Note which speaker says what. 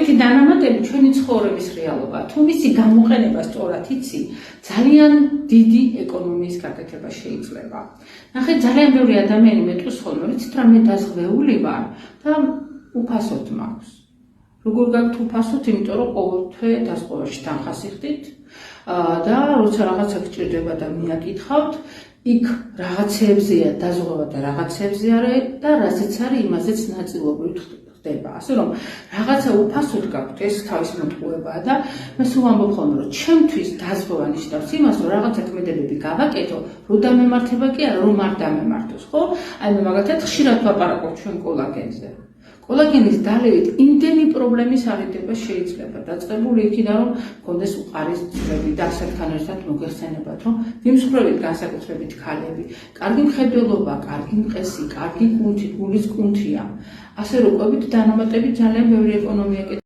Speaker 1: საკუთრებითი დანამატები ჩვენი ცხოვრების რეალობა. თუ მისი გამოყენება სწორად იცი, ძალიან დიდი ეკონომიის გაკეთება შეიძლება. ნახეთ, ძალიან ბევრი ადამიანი მეტყვის ხოლმე, ვიცით რა, მე დაზღვეული ვარ და უფასოდ მაქვს. როგორ გაქვთ უფასოდ, იმიტომ რომ ყოველთვე დაზღვევაში თანხას იხდით და როცა რაღაცა გჭირდება და მიაკითხავთ, იქ რაღაცეებზეა დაზღვევა და რაღაცეებზე არა და რასაც არის იმაზეც ნაწილობრივ ხდება. ასე რომ რაღაცა უფასოდ გაქვთ, ეს თავის მოტყუებაა და მე სულ ამბობ ხოლმე, რომ ჩემთვის დაზღვევა ნიშნავს იმას, რომ რაღაცა ქმედებები გავაკეთო, რომ დამემართება კი არა, რომ არ დამემართოს, ხო? აი მე მაგალითად ხშირად ვაპარაკობ ჩვენ კოლაგენზე. კოლაგენის დალევით იმდენი პრობლემის არიდება შეიძლება დაწყებული იქიდან რომ მქონდეს უყარის ძვლები და ასეთთან ერთად მოგეხსენებათ რომ ვიმსხვრევით განსაკუთრებით ქალები კარგი მხედველობა, კარგი მყესი, კარგი კუნთი, გულის კუნთია ასე რომ ყვებით დანამატებით ძალიან ბევრი ეკონომია